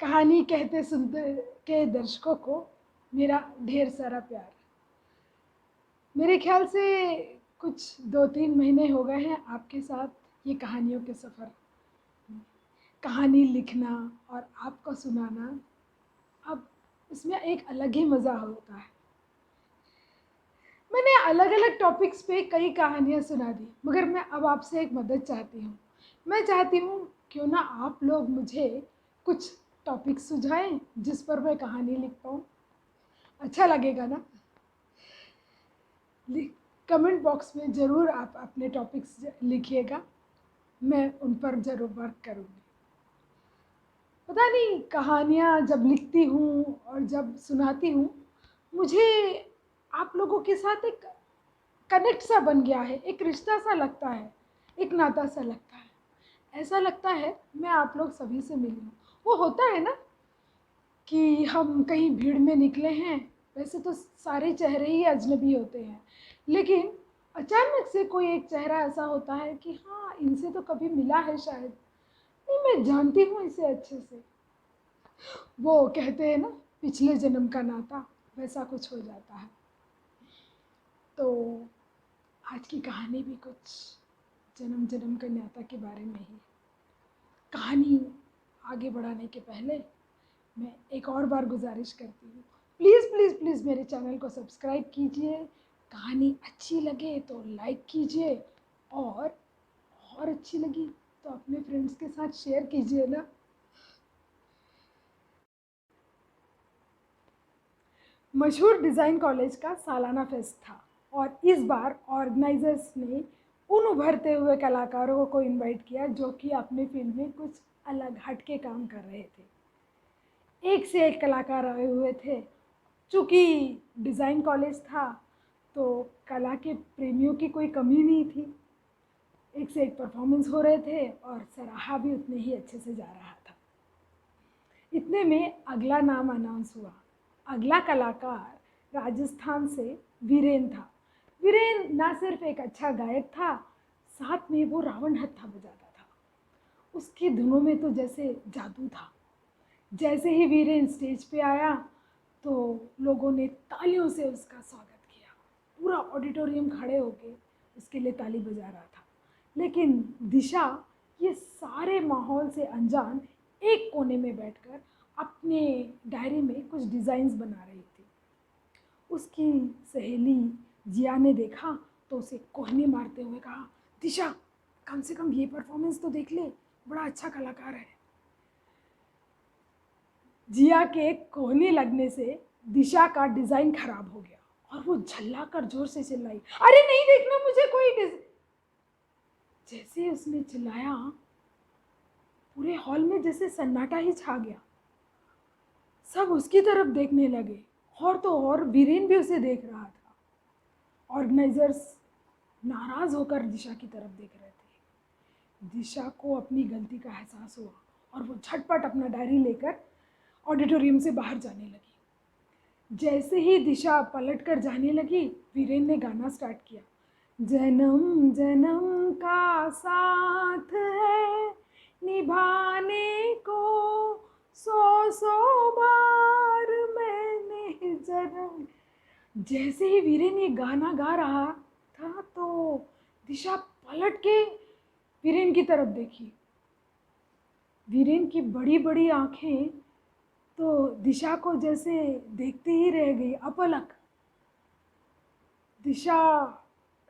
कहानी कहते सुनते के दर्शकों को मेरा ढेर सारा प्यार। मेरे ख्याल से कुछ 2-3 महीने हो गए हैं आपके साथ ये कहानियों के सफ़र, कहानी लिखना और आपको सुनाना। अब इसमें एक अलग ही मज़ा होता है। मैंने अलग-अलग टॉपिक्स पे कई कहानियाँ सुना दी, मगर मैं अब आपसे एक मदद चाहती हूँ। मैं चाहती हूँ क्यों ना आप लोग मुझे कुछ टॉपिक सुझाएँ जिस पर मैं कहानी लिख पाऊँ। अच्छा लगेगा ना? कमेंट बॉक्स में ज़रूर आप अपने टॉपिक्स लिखिएगा, मैं उन पर ज़रूर वर्क करूँगी। पता नहीं कहानियाँ जब लिखती हूँ और जब सुनाती हूँ, मुझे आप लोगों के साथ एक कनेक्ट सा बन गया है, एक रिश्ता सा लगता है, एक नाता सा लगता है। ऐसा लगता है मैं आप लोग सभी से मिली हूँ। वो होता है ना कि हम कहीं भीड़ में निकले हैं, वैसे तो सारे चेहरे ही अजनबी होते हैं, लेकिन अचानक से कोई एक चेहरा ऐसा होता है कि हाँ, इनसे तो कभी मिला है शायद, नहीं मैं जानती हूँ इसे अच्छे से। वो कहते हैं ना पिछले जन्म का नाता, वैसा कुछ हो जाता है। तो आज की कहानी भी कुछ जन्म जन्म के नाता के बारे में ही। कहानी आगे बढ़ाने के पहले मैं एक और बार गुजारिश करती हूँ, प्लीज़ प्लीज़ प्लीज़ मेरे चैनल को सब्सक्राइब कीजिए। कहानी अच्छी लगे तो लाइक कीजिए, और अच्छी लगी तो अपने फ्रेंड्स के साथ शेयर कीजिए ना। मशहूर डिज़ाइन कॉलेज का सालाना फेस्ट था और इस बार ऑर्गेनाइजर्स ने उन उभरते हुए कलाकारों को इनवाइट किया जो कि अपने फील्ड में कुछ अलग हटके काम कर रहे थे। एक से एक कलाकार आए हुए थे। चूँकि डिज़ाइन कॉलेज था तो कला के प्रेमियों की कोई कमी नहीं थी। एक से एक परफॉर्मेंस हो रहे थे और सराहा भी उतने ही अच्छे से जा रहा था। इतने में अगला नाम अनाउंस हुआ। अगला कलाकार राजस्थान से वीरेन था। वीरेन ना सिर्फ एक अच्छा गायक था, साथ में वो रावण हत्था बजाता था। उसकी धुनों में तो जैसे जादू था। जैसे ही वीरेन स्टेज पे आया तो लोगों ने तालियों से उसका स्वागत किया। पूरा ऑडिटोरियम खड़े होके उसके लिए ताली बजा रहा था। लेकिन दिशा ये सारे माहौल से अनजान एक कोने में बैठकर अपने डायरी में कुछ डिज़ाइंस बना रही थी। उसकी सहेली जिया ने देखा तो उसे कोहनी मारते हुए कहा, दिशा कम से कम ये परफॉर्मेंस तो देख ले, बड़ा अच्छा कलाकार है। जिया के कोहनी लगने से दिशा का डिज़ाइन खराब हो गया और वो झल्ला कर जोर से चिल्लाई, अरे नहीं देखना मुझे कोई जैसे उसने चिल्लाया पूरे हॉल में जैसे सन्नाटा ही छा गया। सब उसकी तरफ देखने लगे और तो और वीरेन भी उसे देख रहा था। ऑर्गेनाइजर्स नाराज होकर दिशा की तरफ देख रहे थे। दिशा को अपनी गलती का एहसास हुआ और वो झटपट अपना डायरी लेकर ऑडिटोरियम से बाहर जाने लगी। जैसे ही दिशा पलट कर जाने लगी, वीरेन ने गाना स्टार्ट किया, जन्म जन्म का साथ है निभाने को, सौ सौ बार मैंने जन्म। जैसे ही वीरेन ये गाना गा रहा था तो दिशा पलट के वीरेन की तरफ देखी। वीरेन की बड़ी बड़ी आंखें तो दिशा को जैसे देखते ही रह गई, अपलक। दिशा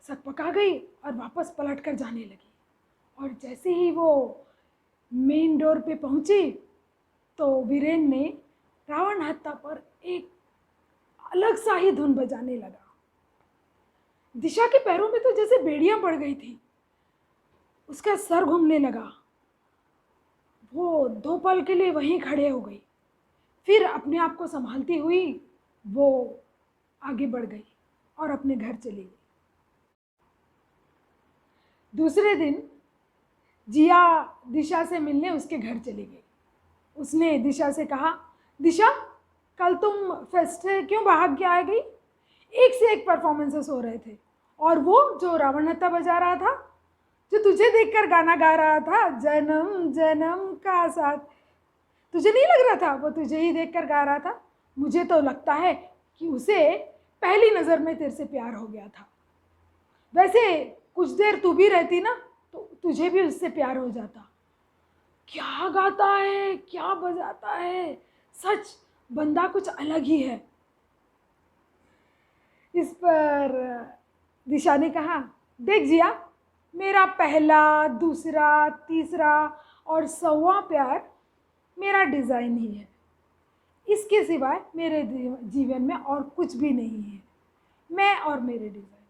सकपका गई और वापस पलट कर जाने लगी। और जैसे ही वो मेन डोर पे पहुंची तो वीरेन ने रावण हत्था पर एक अलग सा ही धुन बजाने लगा। दिशा के पैरों में तो जैसे बेड़ियां पड़ गई थी। उसका सर घूमने लगा। वो 2 पल के लिए वहीं खड़े हो गई। फिर अपने आप को संभालती हुई वो आगे बढ़ गई और अपने घर चली गई। दूसरे दिन जिया दिशा से मिलने उसके घर चली गई। उसने दिशा से कहा, दिशा कल तुम फेस्ट से क्यों भाग के आ गई? एक से एक परफॉर्मेंसेस हो रहे थे और वो जो रावण हत्था बजा रहा था, जो तुझे देखकर गाना गा रहा था, जन्म जन्म का साथ, तुझे नहीं लग रहा था वो तुझे ही देखकर गा रहा था? मुझे तो लगता है कि उसे पहली नज़र में तेरे से प्यार हो गया था। वैसे कुछ देर तू भी रहती ना तो तुझे भी उससे प्यार हो जाता। क्या गाता है, क्या बजाता है, सच बंदा कुछ अलग ही है। इस पर दिशा ने कहा, देख जिया, मेरा पहला, दूसरा, तीसरा और 100वां प्यार मेरा डिज़ाइन ही है। इसके सिवाय मेरे जीवन में और कुछ भी नहीं है, मैं और मेरे डिज़ाइन।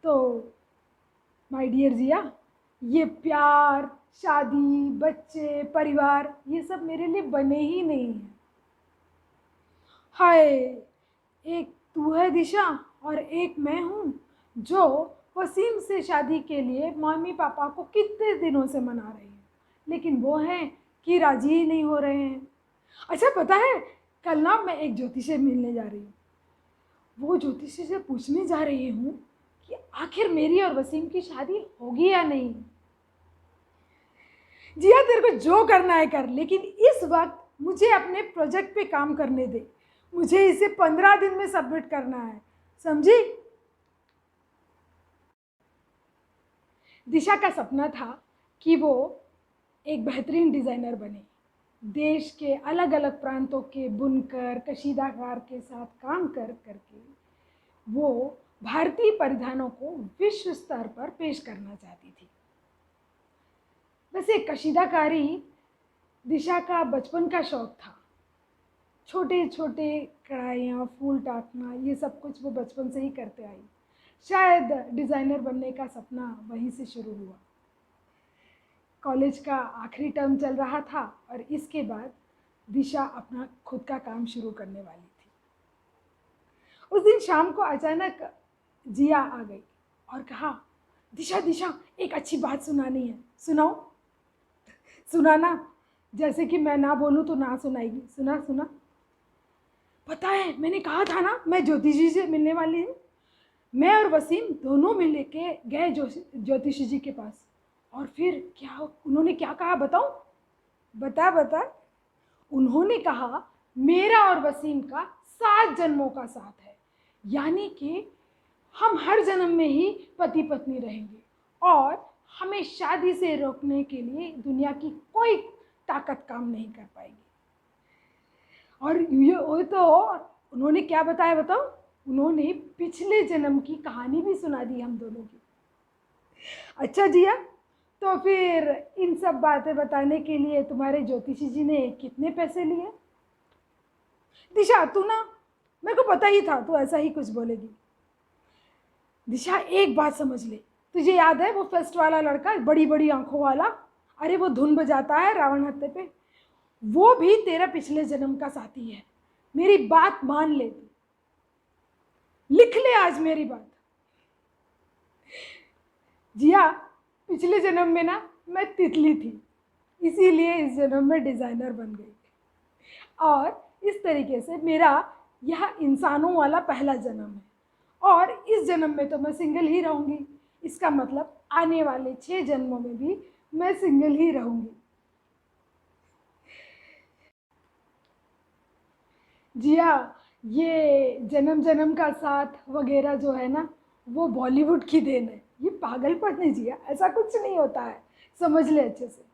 तो माय डियर जिया, ये प्यार, शादी, बच्चे, परिवार, ये सब मेरे लिए बने ही नहीं हैं। हाय, एक तू है दिशा और एक मैं हूँ जो वसीम से शादी के लिए मम्मी पापा को कितने दिनों से मना रही है, लेकिन वो हैं कि राजी ही नहीं हो रहे हैं। अच्छा पता है, कल ना मैं एक ज्योतिषी से मिलने जा रही हूँ। वो ज्योतिषी से पूछने जा रही हूँ कि आखिर मेरी और वसीम की शादी होगी या नहीं। जिया, तेरे को जो करना है कर, लेकिन इस वक्त मुझे अपने प्रोजेक्ट पे काम करने दे। मुझे इसे 15 दिन में सबमिट करना है, समझी? दिशा का सपना था कि वो एक बेहतरीन डिज़ाइनर बने। देश के अलग अलग प्रांतों के बुनकर, कशीदाकार के साथ काम कर करके वो भारतीय परिधानों को विश्व स्तर पर पेश करना चाहती थी। वैसे कशीदाकारी दिशा का बचपन का शौक था। छोटे छोटे कढ़ाइयाँ, फूल टाकना, ये सब कुछ वो बचपन से ही करते आई। शायद डिज़ाइनर बनने का सपना वहीं से शुरू हुआ। कॉलेज का आखिरी टर्म चल रहा था और इसके बाद दिशा अपना खुद का काम शुरू करने वाली थी। उस दिन शाम को अचानक जिया आ गई और कहा, दिशा दिशा, एक अच्छी बात सुनानी है, सुनाओ। सुनाना? जैसे कि मैं ना बोलूँ तो ना सुनाएगी। सुना सुना। पता है, मैंने कहा था ना मैं ज्योतिषी से मिलने वाली हूँ। मैं और वसीम दोनों मिल के गए ज्योतिषी जी के पास, और फिर क्या उन्होंने क्या कहा बताऊं? बता बता। उन्होंने कहा मेरा और वसीम का 7 जन्मों का साथ है, यानी कि हम हर जन्म में ही पति पत्नी रहेंगे और हमें शादी से रोकने के लिए दुनिया की कोई ताकत काम नहीं कर पाएगी। और ये वो तो उन्होंने क्या बताया बताओ? उन्होंने पिछले जन्म की कहानी भी सुना दी हम दोनों की। अच्छा जिया, तो फिर इन सब बातें बताने के लिए तुम्हारे ज्योतिषी जी ने कितने पैसे लिए? दिशा तू ना, मेरे को पता ही था तू ऐसा ही कुछ बोलेगी। दिशा एक बात समझ ले, तुझे याद है वो फेस्ट वाला लड़का, बड़ी बड़ी आंखों वाला, अरे वो धुन बजाता है रावण हत्थे पे, वो भी तेरा पिछले जन्म का साथी है। मेरी बात मान ले, लिख ले आज मेरी बात। जिया, पिछले जन्म में ना मैं तितली थी, इसीलिए इस जन्म में डिज़ाइनर बन गई। और इस तरीके से मेरा यह इंसानों वाला पहला जन्म है, और इस जन्म में तो मैं सिंगल ही रहूँगी। इसका मतलब आने वाले 6 जन्मों में भी मैं सिंगल ही रहूँगी। जिया, ये जन्म जन्म का साथ वगैरह जो है ना, वो बॉलीवुड की देन है। ये पागलपन है जिया, ऐसा कुछ नहीं होता है, समझ ले अच्छे से।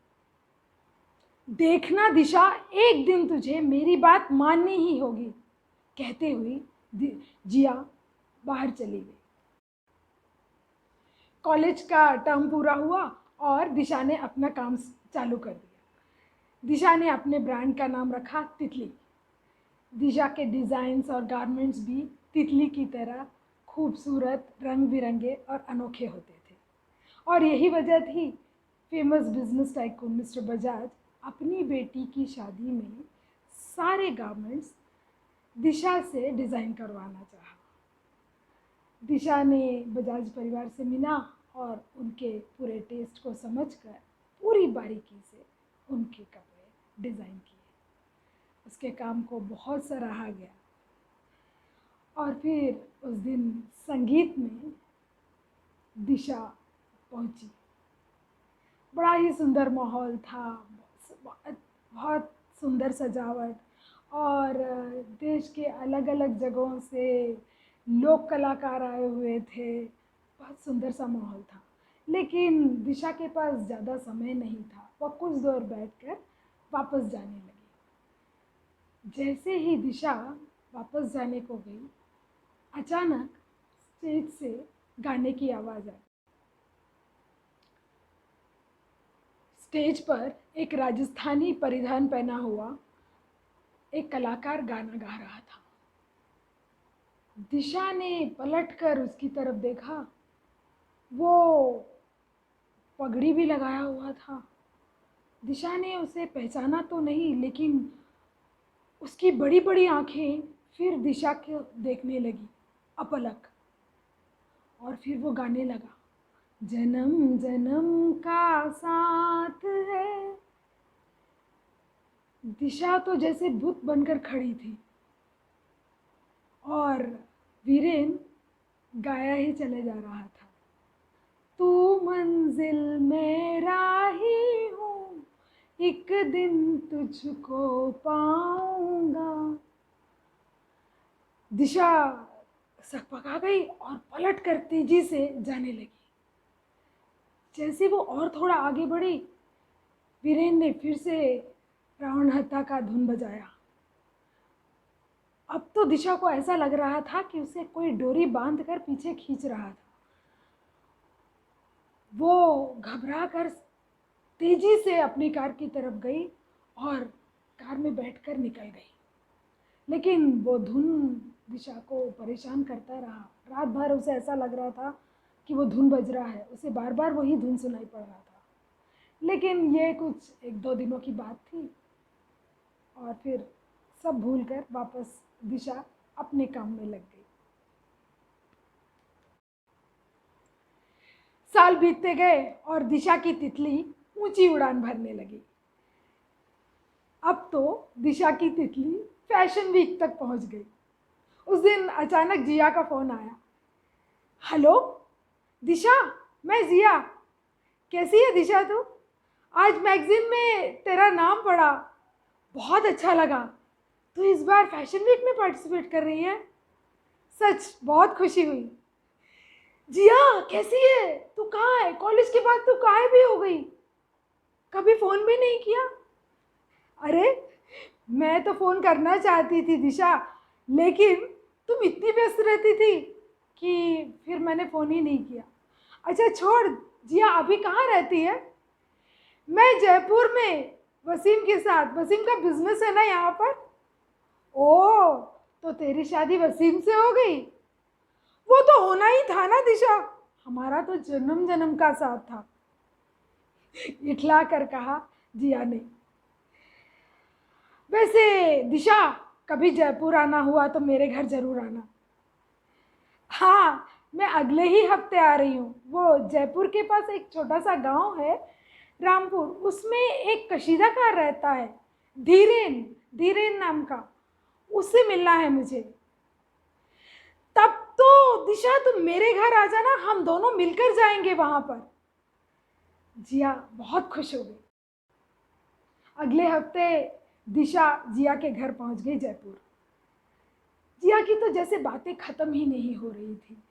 देखना दिशा, एक दिन तुझे मेरी बात माननी ही होगी, कहते हुए जिया बाहर चली गई। कॉलेज का टर्म पूरा हुआ और दिशा ने अपना काम चालू कर दिया। दिशा ने अपने ब्रांड का नाम रखा तितली। दिशा के डिज़ाइंस और गारमेंट्स भी तितली की तरह खूबसूरत, रंग बिरंगे और अनोखे होते थे। और यही वजह थी famous business tycoon mister Bajaj अपनी बेटी की शादी में सारे गारमेंट्स दिशा से डिज़ाइन करवाना चाहा। दिशा ने बजाज परिवार से मिला और उनके पूरे टेस्ट को समझकर पूरी बारीकी से उनके कपड़े डिज़ाइन किए। उसके काम को बहुत सराहा गया। और फिर उस दिन संगीत में दिशा पहुंची। बड़ा ही सुंदर माहौल था, बहुत सुंदर सजावट और देश के अलग अलग जगहों से लोक कलाकार आए हुए थे। बहुत सुंदर सा माहौल था। लेकिन दिशा के पास ज़्यादा समय नहीं था। वह कुछ देर बैठकर वापस जाने लगी। जैसे ही दिशा वापस जाने को गई, अचानक स्टेज से गाने की आवाज़ आई। स्टेज पर एक राजस्थानी परिधान पहना हुआ एक कलाकार गाना गा रहा था। दिशा ने पलटकर उसकी तरफ देखा। वो पगड़ी भी लगाया हुआ था। दिशा ने उसे पहचाना तो नहीं, लेकिन उसकी बड़ी बड़ी आंखें फिर दिशा को देखने लगी अपलक। और फिर वो गाने लगा, जन्म जन्म का साथ है। दिशा तो जैसे भूत बनकर खड़ी थी और वीरेन गाया ही चले जा रहा था। तू मंजिल में राही हूँ, एक दिन तुझको पाऊंगा। दिशा सकपका गई और पलट कर तेजी से जाने लगी। जैसे वो और थोड़ा आगे बढ़ी, वीरेन ने फिर से रावण हत्था का धुन बजाया। अब तो दिशा को ऐसा लग रहा था कि उसे कोई डोरी बांधकर पीछे खींच रहा था। वो घबरा कर तेजी से अपनी कार की तरफ गई और कार में बैठकर निकल गई। लेकिन वो धुन दिशा को परेशान करता रहा। रात भर उसे ऐसा लग रहा था कि वो धुन बज रहा है, उसे बार बार वही धुन सुनाई पड़ रहा था। लेकिन ये कुछ 1-2 दिनों की बात थी और फिर सब भूलकर वापस दिशा अपने काम में लग गई। साल बीतते गए और दिशा की तितली ऊंची उड़ान भरने लगी। अब तो दिशा की तितली फैशन वीक तक पहुंच गई। उस दिन अचानक जिया का फोन आया। हेलो दिशा, मैं जिया। कैसी है दिशा तू? आज मैगजीन में तेरा नाम पढ़ा, बहुत अच्छा लगा। तू इस बार फैशन वीक में पार्टिसिपेट कर रही है? सच बहुत खुशी हुई। जिया कैसी है तू? कहाँ है? कॉलेज के बाद तू गायब भी हो गई, कभी फ़ोन भी नहीं किया। अरे मैं तो फ़ोन करना चाहती थी दिशा, लेकिन तुम इतनी व्यस्त रहती थी कि फिर मैंने फ़ोन ही नहीं किया। अच्छा छोड़, जिया अभी कहाँ रहती है? मैं जयपुर में वसीम के साथ। वसीम का बिजनेस है ना यहाँ पर। ओह, तो तेरी शादी वसीम से हो गई? वो तो होना ही था ना दिशा, हमारा तो जन्म जन्म का साथ था, इठला कर कहा जिया ने। वैसे दिशा, कभी जयपुर आना हुआ तो मेरे घर जरूर आना। हाँ, मैं अगले ही हफ्ते आ रही हूँ। वो जयपुर के पास एक छोटा सा गांव है रामपुर, उसमें एक कशीदाकार रहता है, धीरेन, धीरेन नाम का। उससे मिलना है मुझे। तब तो दिशा तुम मेरे घर आ जाना, हम दोनों मिलकर जाएंगे वहां पर। जिया बहुत खुश हो गई। अगले हफ्ते दिशा जिया के घर पहुंच गई जयपुर। जिया की तो जैसे बातें ख़त्म ही नहीं हो रही थी।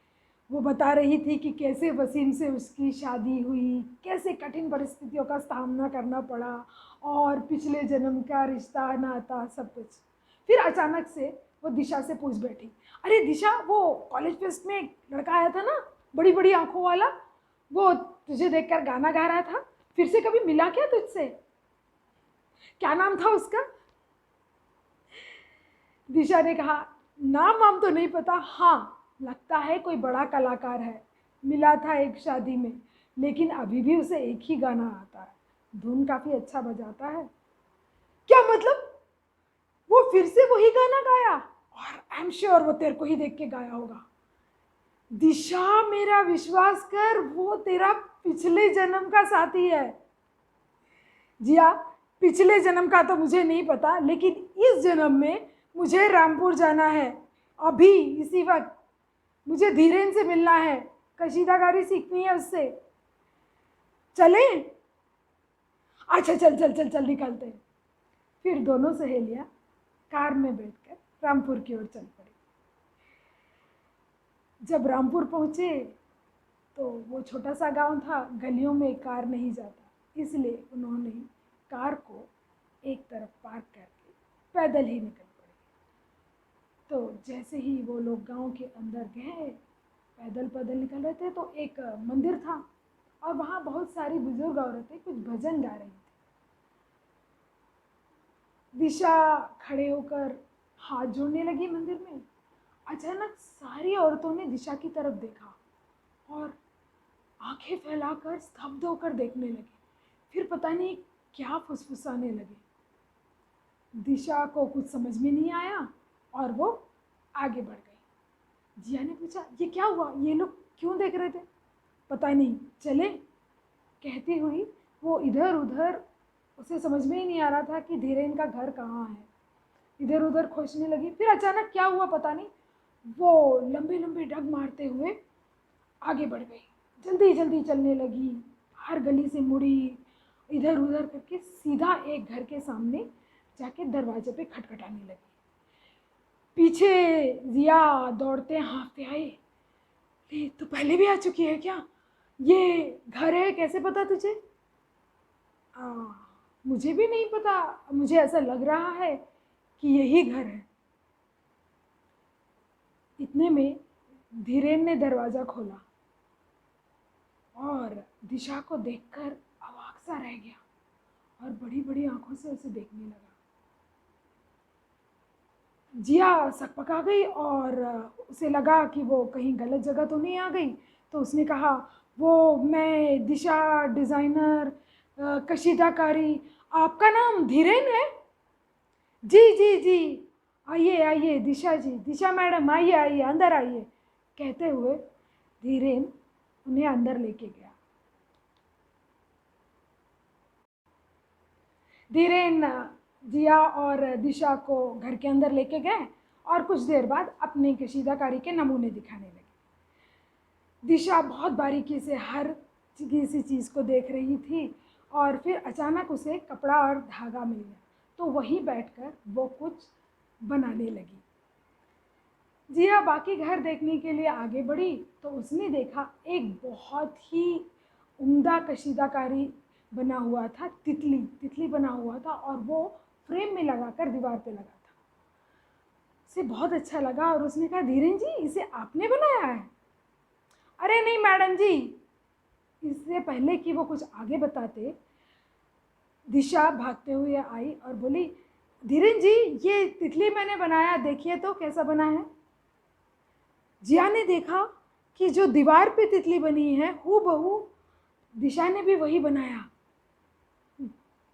वो बता रही थी कि कैसे वसीम से उसकी शादी हुई, कैसे कठिन परिस्थितियों का सामना करना पड़ा और पिछले जन्म का रिश्ता नाता सब कुछ। फिर अचानक से वो दिशा से पूछ बैठी, अरे दिशा, वो कॉलेज फेस्ट में एक लड़का आया था ना, बड़ी बड़ी आंखों वाला, वो तुझे देखकर गाना गा रहा था, फिर से कभी मिला क्या तुझसे? क्या नाम था उसका? दिशा ने कहा, नाम वाम तो नहीं पता, हाँ लगता है कोई बड़ा कलाकार है, मिला था एक शादी में, लेकिन अभी भी उसे एक ही गाना आता है, धुन काफ़ी अच्छा बजाता है। क्या मतलब? वो फिर से वही गाना गाया? और आई एम श्योर वो तेरे को ही देख के गाया होगा। दिशा मेरा विश्वास कर, वो तेरा पिछले जन्म का साथी है। जिया, पिछले जन्म का तो मुझे नहीं पता, लेकिन इस जन्म में मुझे रामपुर जाना है, अभी इसी वक्त मुझे धीरेन से मिलना है, कशीदाकारी सीखनी है उससे। चलें? अच्छा चल चल चल चल निकलते हैं। फिर दोनों सहेलियां कार में बैठकर रामपुर की ओर चल पड़ी। जब रामपुर पहुंचे तो वो छोटा सा गांव था, गलियों में कार नहीं जाता, इसलिए उन्होंने कार को एक तरफ पार्क करके पैदल ही निकल पड़े। तो जैसे ही वो लोग गांव के अंदर गए, पैदल पैदल निकल रहे थे, तो एक मंदिर था और वहाँ बहुत सारी बुजुर्ग औरतें कुछ भजन गा रही थी। दिशा खड़े होकर हाथ जोड़ने लगी मंदिर में। अचानक सारी औरतों ने दिशा की तरफ देखा और आंखें फैलाकर स्तब्ध होकर देखने लगे। फिर पता नहीं क्या फुसफुसाने लगे। दिशा को कुछ समझ में नहीं आया और वो आगे बढ़ गई। जिया ने पूछा, ये क्या हुआ, ये लोग क्यों देख रहे थे? पता नहीं, चले, कहती हुई वो इधर उधर, उसे समझ में ही नहीं आ रहा था कि धीरेन का घर कहाँ है। इधर उधर खोजने लगी। फिर अचानक क्या हुआ पता नहीं, वो लंबे लंबे डग मारते हुए आगे बढ़ गई। जल्दी जल्दी चलने लगी, हर गली से मुड़ी, इधर उधर करके सीधा एक घर के सामने जाके दरवाजे पे खटखटाने लगी। पीछे जिया दौड़ते हाँफते आए। ये तो पहले भी आ चुकी है क्या? ये घर है, कैसे पता तुझे? मुझे भी नहीं पता, मुझे ऐसा लग रहा है कि यही घर है। इतने में धीरेन ने दरवाज़ा खोला और दिशा को देखकर अवाक सा रह गया और बड़ी बड़ी आंखों से उसे देखने लगा। जिया सकपका गई और उसे लगा कि वो कहीं गलत जगह तो नहीं आ गई, तो उसने कहा, वो मैं दिशा डिज़ाइनर कशीदाकारी, आपका नाम धीरेन है? जी जी जी, आइए आइए दिशा जी, दिशा मैडम आइए आइए, अंदर आइए, कहते हुए धीरेन उन्हें अंदर लेके गया। धीरेन जिया और दिशा को घर के अंदर लेके गए और कुछ देर बाद अपने कशीदाकारी के नमूने दिखाने लगे। दिशा बहुत बारीकी से हर किसी चीज़ को देख रही थी और फिर अचानक उसे कपड़ा और धागा मिल गया, तो वहीं बैठकर वो कुछ बनाने लगी। जिया बाकी घर देखने के लिए आगे बढ़ी तो उसने देखा एक बहुत ही उम्दा कशीदाकारी बना हुआ था, तितली बना हुआ था और वो फ्रेम में लगाकर दीवार पे लगा था। उसे बहुत अच्छा लगा और उसने कहा, धीरेन जी, इसे आपने बनाया है? अरे नहीं मैडम जी। इससे पहले कि वो कुछ आगे बताते, दिशा भागते हुए आई और बोली, धीरेन जी, ये तितली मैंने बनाया, देखिए तो कैसा बना है। जिया ने देखा कि जो दीवार पे तितली बनी है हूबहू दिशा ने भी वही बनाया।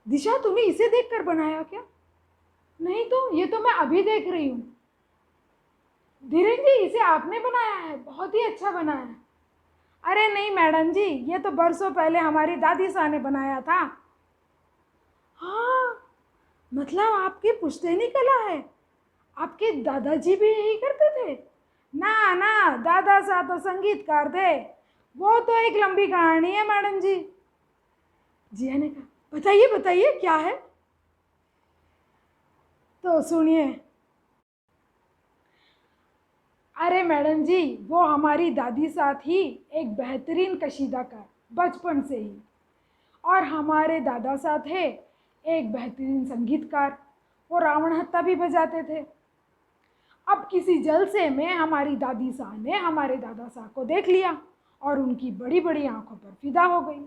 दिशा, तूने इसे देखकर बनाया क्या? नहीं तो, ये तो मैं अभी देख रही हूँ। धीरेन जी, इसे आपने बनाया है, बहुत ही अच्छा बना है। अरे नहीं मैडम जी, ये तो बरसों पहले हमारी दादी सा ने बनाया था। हाँ, मतलब आपकी पुश्तैनी कला है, आपके दादाजी भी यही करते थे? ना ना, दादा सा तो संगीतकार थे, वो तो एक लंबी कहानी है मैडम जी। जिया ने कहा, बताइए बताइए क्या है? तो सुनिए। अरे मैडम जी, वो हमारी दादी साथ ही एक बेहतरीन कशीदाकार बचपन से ही, और हमारे दादा साथ है एक बेहतरीन संगीतकार, वो रावण हत्था भी बजाते थे। अब किसी जलसे में हमारी दादी साह ने हमारे दादा साह को देख लिया और उनकी बड़ी बड़ी आंखों पर फिदा हो गई।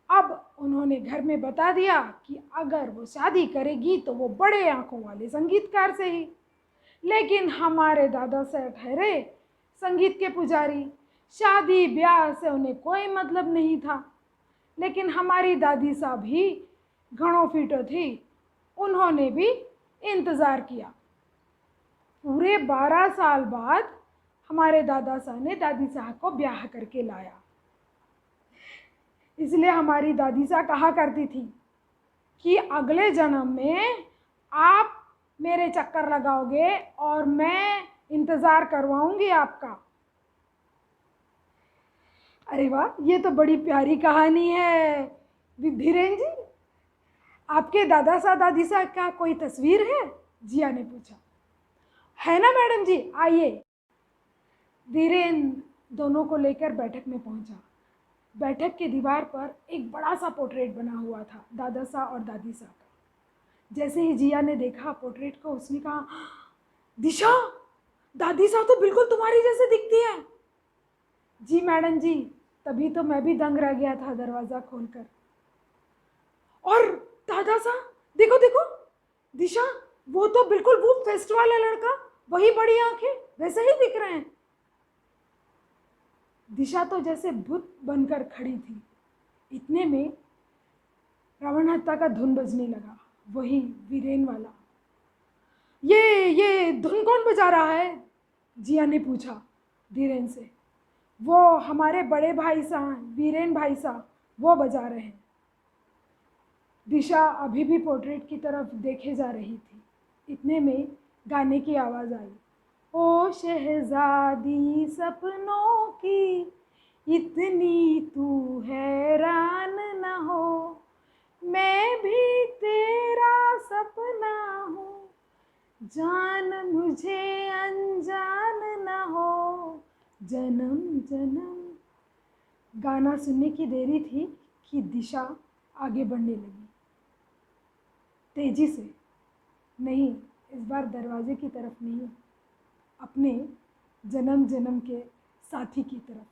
अब उन्होंने घर में बता दिया कि अगर वो शादी करेगी तो वो बड़े आंखों वाले संगीतकार से ही। लेकिन हमारे दादा साहब ठहरे संगीत के पुजारी, शादी ब्याह से उन्हें कोई मतलब नहीं था। लेकिन हमारी दादी साहब ही घणो फीटो थी, उन्होंने भी इंतज़ार किया। पूरे 12 साल बाद हमारे दादा साहब ने दादी साहब को ब्याह करके लाया। इसलिए हमारी दादी साहब कहा करती थी कि अगले जन्म में आप मेरे चक्कर लगाओगे और मैं इंतज़ार करवाऊंगी आपका। अरे वाह, ये तो बड़ी प्यारी कहानी है धीरेन जी। आपके दादा सा दादी सा का कोई तस्वीर है? जिया ने पूछा। है ना मैडम जी, आइए। धीरेन दोनों को लेकर बैठक में पहुंचा। बैठक की दीवार पर एक बड़ा सा पोर्ट्रेट बना हुआ था, दादा सा और दादी सा का। जैसे ही जिया ने देखा पोर्ट्रेट को, उसने कहा, दिशा, दादी सा तो बिल्कुल तुम्हारी जैसे दिखती है। जी मैडम जी, तभी तो मैं भी दंग रह गया था दरवाज़ा खोलकर। और दादा सा, देखो देखो, दिशा, वो तो बिल्कुल वो फेस्ट वाला लड़का, वही बड़ी आंखें, वैसे ही दिख रहे हैं। दिशा तो जैसे भूत बनकर खड़ी थी। इतने में रावण हत्था का धुन बजने लगा, वही वीरेन वाला। ये धुन कौन बजा रहा है? जिया ने पूछा धीरेन से। वो हमारे बड़े भाई साहब, वीरेन भाई साहब, वो बजा रहे हैं। दिशा अभी भी पोर्ट्रेट की तरफ देखे जा रही थी। इतने में गाने की आवाज़ आई। ओ शहजादी सपनों की, इतनी तू हैरान न हो, मैं भी तेरा सपना हूँ, जान मुझे अनजान न हो, जन्म जन्म। गाना सुनने की देरी थी कि दिशा आगे बढ़ने लगी, तेजी से। नहीं, इस बार दरवाजे की तरफ नहीं, अपने जन्म जन्म के साथी की तरफ।